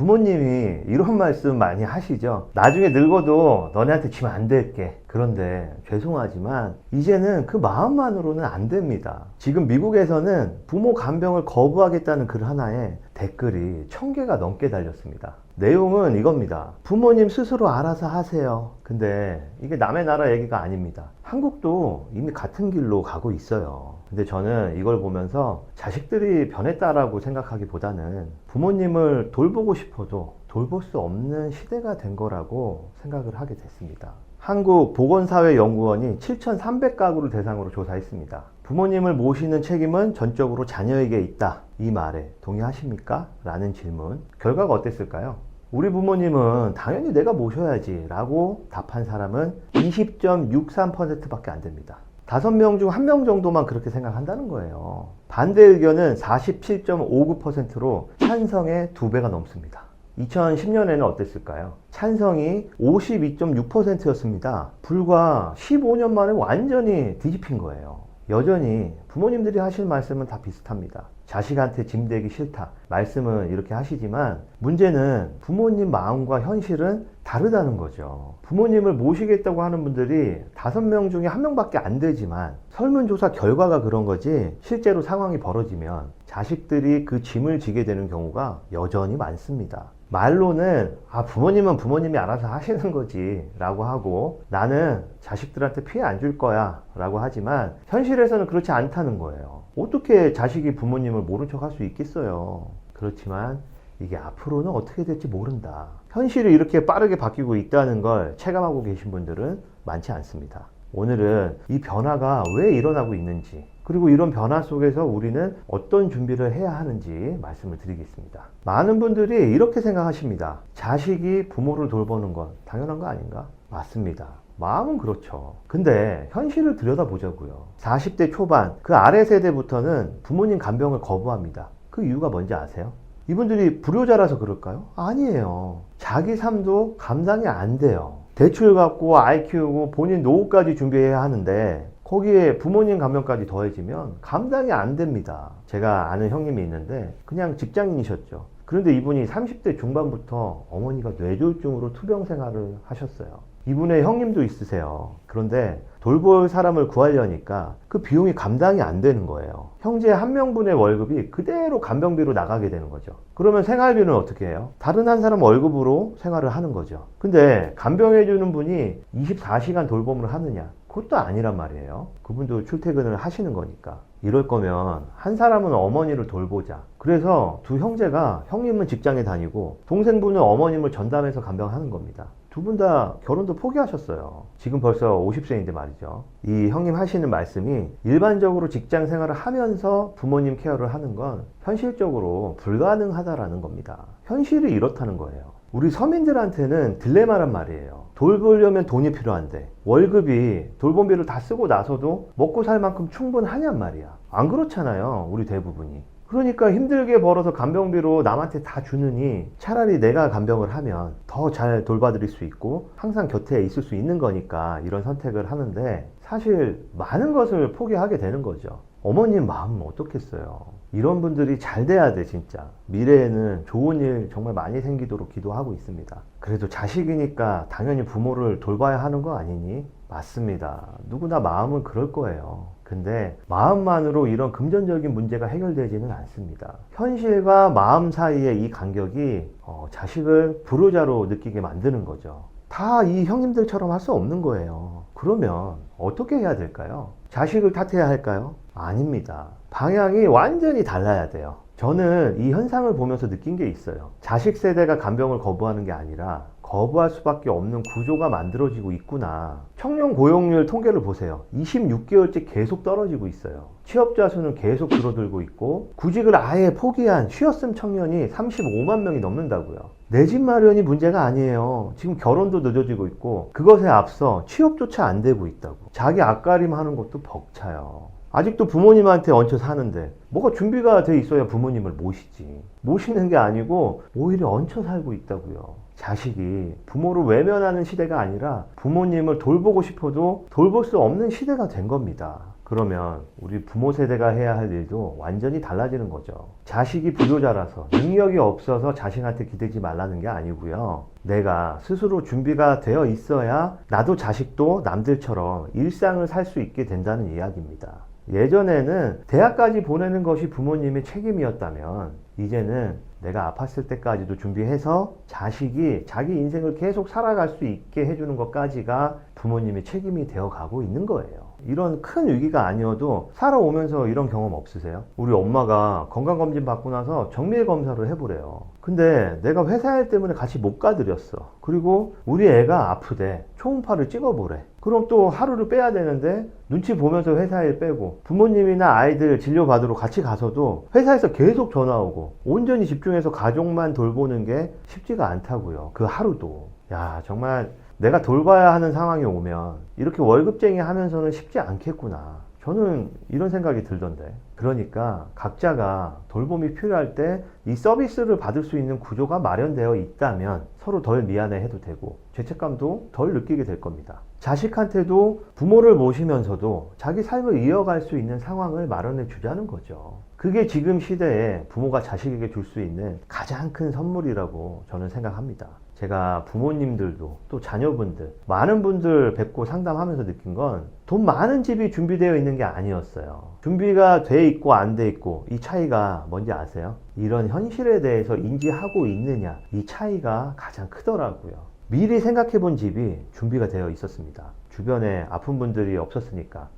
부모님이 이런 말씀 많이 하시죠. 나중에 늙어도 너네한테 지면 안 될게. 그런데 죄송하지만 이제는 그 마음만으로는 안 됩니다. 지금 미국에서는 부모 간병을 거부하겠다는 글 하나에 댓글이 1000개가 넘게 달렸습니다. 내용은 이겁니다. 부모님 스스로 알아서 하세요. 근데 이게 남의 나라 얘기가 아닙니다. 한국도 이미 같은 길로 가고 있어요. 근데 저는 이걸 보면서 자식들이 변했다라고 생각하기보다는 부모님을 돌보고 싶어도 돌볼 수 없는 시대가 된 거라고 생각을 하게 됐습니다. 한국보건사회연구원이 7,300가구를 대상으로 조사했습니다. 부모님을 모시는 책임은 전적으로 자녀에게 있다. 이 말에 동의하십니까? 라는 질문. 결과가 어땠을까요? 우리 부모님은 당연히 내가 모셔야지 라고 답한 사람은 20.63% 밖에 안 됩니다. 5명 중 1명 정도만 그렇게 생각한다는 거예요. 반대 의견은 47.59%로 찬성의 2배가 넘습니다. 2010년에는 어땠을까요? 찬성이 52.6%였습니다. 불과 15년 만에 완전히 뒤집힌 거예요. 여전히 부모님들이 하실 말씀은 다 비슷합니다. 자식한테 짐되기 싫다. 말씀은 이렇게 하시지만 문제는 부모님 마음과 현실은 다르다는 거죠. 부모님을 모시겠다고 하는 분들이 5명 중에 1명밖에 안 되지만 설문조사 결과가 그런 거지 실제로 상황이 벌어지면 자식들이 그 짐을 지게 되는 경우가 여전히 많습니다. 말로는 부모님은 부모님이 알아서 하시는 거지 라고 하고 나는 자식들한테 피해 안 줄 거야 라고 하지만 현실에서는 그렇지 않다는 거예요. 어떻게 자식이 부모님을 모른 척 할 수 있겠어요. 그렇지만 이게 앞으로는 어떻게 될지 모른다. 현실이 이렇게 빠르게 바뀌고 있다는 걸 체감하고 계신 분들은 많지 않습니다. 오늘은 이 변화가 왜 일어나고 있는지 그리고 이런 변화 속에서 우리는 어떤 준비를 해야 하는지 말씀을 드리겠습니다. 많은 분들이 이렇게 생각하십니다. 자식이 부모를 돌보는 건 당연한 거 아닌가? 맞습니다. 마음은 그렇죠. 근데 현실을 들여다보자고요. 40대 초반 그 아래 세대부터는 부모님 간병을 거부합니다. 그 이유가 뭔지 아세요? 이분들이 불효자라서 그럴까요? 아니에요. 자기 삶도 감당이 안 돼요. 대출 갚고 아이 키우고 본인 노후까지 준비해야 하는데 거기에 부모님 간병까지 더해지면 감당이 안 됩니다. 제가 아는 형님이 있는데 그냥 직장인이셨죠. 그런데 이분이 30대 중반부터 어머니가 뇌졸중으로 투병 생활을 하셨어요. 이분의 형님도 있으세요. 그런데 돌볼 사람을 구하려니까 그 비용이 감당이 안 되는 거예요. 형제 1명분의 월급이 그대로 간병비로 나가게 되는 거죠. 그러면 생활비는 어떻게 해요? 다른 한 사람 월급으로 생활을 하는 거죠. 근데 간병해주는 분이 24시간 돌봄을 하느냐? 그것도 아니란 말이에요. 그분도 출퇴근을 하시는 거니까. 이럴 거면 한 사람은 어머니를 돌보자. 그래서 두 형제가 형님은 직장에 다니고 동생분은 어머님을 전담해서 간병하는 겁니다. 두 분 다 결혼도 포기하셨어요. 지금 벌써 50세인데 말이죠. 이 형님 하시는 말씀이 일반적으로 직장 생활을 하면서 부모님 케어를 하는 건 현실적으로 불가능하다라는 겁니다. 현실이 이렇다는 거예요. 우리 서민들한테는 딜레마란 말이에요. 돌보려면 돈이 필요한데 월급이 돌봄비를 다 쓰고 나서도 먹고 살 만큼 충분하냔 말이야. 안 그렇잖아요. 우리 대부분이. 그러니까 힘들게 벌어서 간병비로 남한테 다 주느니 차라리 내가 간병을 하면 더 잘 돌봐드릴 수 있고 항상 곁에 있을 수 있는 거니까 이런 선택을 하는데 사실 많은 것을 포기하게 되는 거죠. 어머님 마음은 어떻겠어요. 이런 분들이 잘 돼야 돼 진짜. 미래에는 좋은 일 정말 많이 생기도록 기도하고 있습니다. 그래도 자식이니까 당연히 부모를 돌봐야 하는 거 아니니? 맞습니다. 누구나 마음은 그럴 거예요. 근데 마음만으로 이런 금전적인 문제가 해결되지는 않습니다. 현실과 마음 사이의 이 간격이 자식을 불효자로 느끼게 만드는 거죠. 다 이 형님들처럼 할 수 없는 거예요. 그러면 어떻게 해야 될까요? 자식을 탓해야 할까요? 아닙니다. 방향이 완전히 달라야 돼요. 저는 이 현상을 보면서 느낀 게 있어요. 자식 세대가 간병을 거부하는 게 아니라 거부할 수밖에 없는 구조가 만들어지고 있구나. 청년 고용률 통계를 보세요. 26개월째 계속 떨어지고 있어요. 취업자 수는 계속 줄어들고 있고 구직을 아예 포기한 쉬었음 청년이 35만 명이 넘는다고요. 내 집 마련이 문제가 아니에요. 지금 결혼도 늦어지고 있고 그것에 앞서 취업조차 안 되고 있다고. 자기 앞가림 하는 것도 벅차요. 아직도 부모님한테 얹혀 사는데 뭐가 준비가 돼 있어야 부모님을 모시지. 모시는 게 아니고 오히려 얹혀 살고 있다고요. 자식이 부모를 외면하는 시대가 아니라 부모님을 돌보고 싶어도 돌볼 수 없는 시대가 된 겁니다. 그러면 우리 부모 세대가 해야 할 일도 완전히 달라지는 거죠. 자식이 불효자라서 능력이 없어서 자식한테 기대지 말라는 게 아니고요. 내가 스스로 준비가 되어 있어야 나도 자식도 남들처럼 일상을 살 수 있게 된다는 이야기입니다. 예전에는 대학까지 보내는 것이 부모님의 책임이었다면 이제는 내가 아팠을 때까지도 준비해서 자식이 자기 인생을 계속 살아갈 수 있게 해주는 것까지가 부모님의 책임이 되어 가고 있는 거예요. 이런 큰 위기가 아니어도 살아오면서 이런 경험 없으세요? 우리 엄마가 건강검진 받고 나서 정밀검사를 해보래요. 근데 내가 회사 일 때문에 같이 못 가드렸어. 그리고 우리 애가 아프대. 초음파를 찍어보래. 그럼 또 하루를 빼야 되는데 눈치 보면서 회사 일 빼고 부모님이나 아이들 진료받으러 같이 가서도 회사에서 계속 전화 오고 온전히 집중해서 가족만 돌보는 게 쉽지가 않다고요. 그 하루도. 야, 정말 내가 돌봐야 하는 상황이 오면 이렇게 월급쟁이 하면서는 쉽지 않겠구나. 저는 이런 생각이 들던데. 그러니까 각자가 돌봄이 필요할 때 이 서비스를 받을 수 있는 구조가 마련되어 있다면 서로 덜 미안해 해도 되고 죄책감도 덜 느끼게 될 겁니다. 자식한테도 부모를 모시면서도 자기 삶을 이어갈 수 있는 상황을 마련해 주자는 거죠. 그게 지금 시대에 부모가 자식에게 줄 수 있는 가장 큰 선물이라고 저는 생각합니다. 제가 부모님들도 또 자녀분들 많은 분들 뵙고 상담하면서 느낀 건 돈 많은 집이 준비되어 있는 게 아니었어요. 준비가 돼 있고 안 돼 있고 이 차이가 뭔지 아세요? 이런 현실에 대해서 인지하고 있느냐, 이 차이가 가장 크더라고요. 미리 생각해 본 집이 준비가 되어 있었습니다. 주변에 아픈 분들이 없었으니까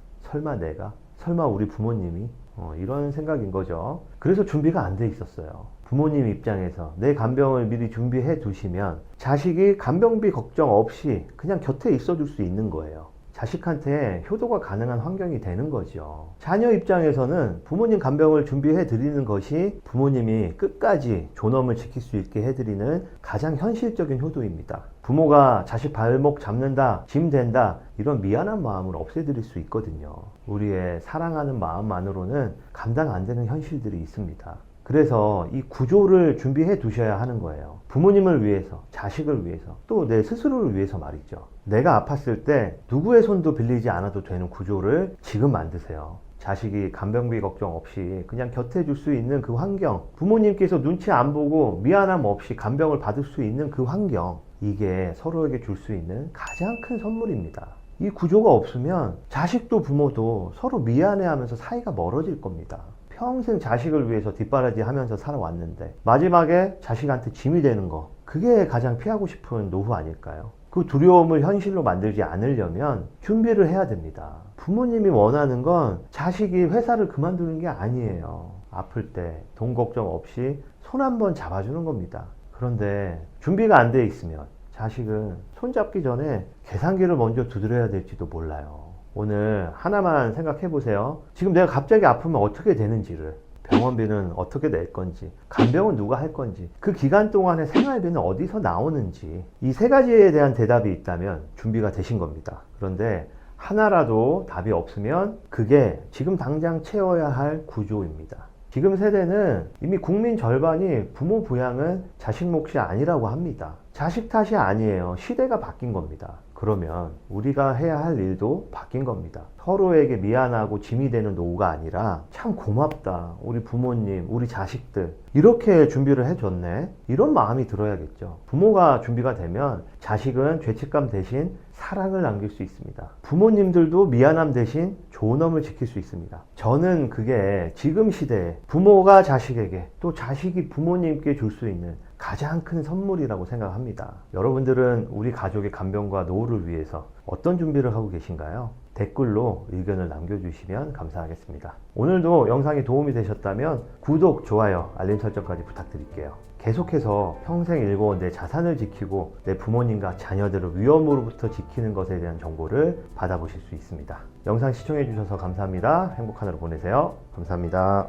설마 우리 부모님이 이런 생각인 거죠. 그래서 준비가 안 돼 있었어요. 부모님 입장에서 내 간병을 미리 준비해 두시면 자식이 간병비 걱정 없이 그냥 곁에 있어 줄 수 있는 거예요. 자식한테 효도가 가능한 환경이 되는 거죠. 자녀 입장에서는 부모님 간병을 준비해 드리는 것이 부모님이 끝까지 존엄을 지킬 수 있게 해드리는 가장 현실적인 효도입니다. 부모가 자식 발목 잡는다, 짐 된다, 이런 미안한 마음을 없애드릴 수 있거든요. 우리의 사랑하는 마음만으로는 감당 안 되는 현실들이 있습니다. 그래서 이 구조를 준비해 두셔야 하는 거예요. 부모님을 위해서, 자식을 위해서, 또 내 스스로를 위해서 말이죠. 내가 아팠을 때 누구의 손도 빌리지 않아도 되는 구조를 지금 만드세요. 자식이 간병비 걱정 없이 그냥 곁에 줄 수 있는 그 환경, 부모님께서 눈치 안 보고 미안함 없이 간병을 받을 수 있는 그 환경, 이게 서로에게 줄 수 있는 가장 큰 선물입니다. 이 구조가 없으면 자식도 부모도 서로 미안해하면서 사이가 멀어질 겁니다. 평생 자식을 위해서 뒷바라지 하면서 살아왔는데 마지막에 자식한테 짐이 되는 거, 그게 가장 피하고 싶은 노후 아닐까요? 그 두려움을 현실로 만들지 않으려면 준비를 해야 됩니다. 부모님이 원하는 건 자식이 회사를 그만두는 게 아니에요. 아플 때 돈 걱정 없이 손 한번 잡아주는 겁니다. 그런데 준비가 안 돼 있으면 자식은 손 잡기 전에 계산기를 먼저 두드려야 될지도 몰라요. 오늘 하나만 생각해 보세요. 지금 내가 갑자기 아프면 어떻게 되는지를, 병원비는 어떻게 낼 건지, 간병은 누가 할 건지, 그 기간 동안의 생활비는 어디서 나오는지, 이 세 가지에 대한 대답이 있다면 준비가 되신 겁니다. 그런데 하나라도 답이 없으면 그게 지금 당장 채워야 할 구조입니다. 지금 세대는 이미 국민 절반이 부모 부양은 자식 몫이 아니라고 합니다. 자식 탓이 아니에요. 시대가 바뀐 겁니다. 그러면 우리가 해야 할 일도 바뀐 겁니다. 서로에게 미안하고 짐이 되는 노후가 아니라 참 고맙다. 우리 부모님, 우리 자식들 이렇게 준비를 해줬네. 이런 마음이 들어야겠죠. 부모가 준비가 되면 자식은 죄책감 대신 사랑을 남길 수 있습니다. 부모님들도 미안함 대신 존엄을 지킬 수 있습니다. 저는 그게 지금 시대에 부모가 자식에게 또 자식이 부모님께 줄 수 있는 가장 큰 선물이라고 생각합니다. 여러분들은 우리 가족의 간병과 노후를 위해서 어떤 준비를 하고 계신가요? 댓글로 의견을 남겨주시면 감사하겠습니다. 오늘도 영상이 도움이 되셨다면 구독, 좋아요, 알림 설정까지 부탁드릴게요. 계속해서 평생 일궈온 내 자산을 지키고 내 부모님과 자녀들을 위험으로부터 지키는 것에 대한 정보를 받아보실 수 있습니다. 영상 시청해주셔서 감사합니다. 행복한 하루 보내세요. 감사합니다.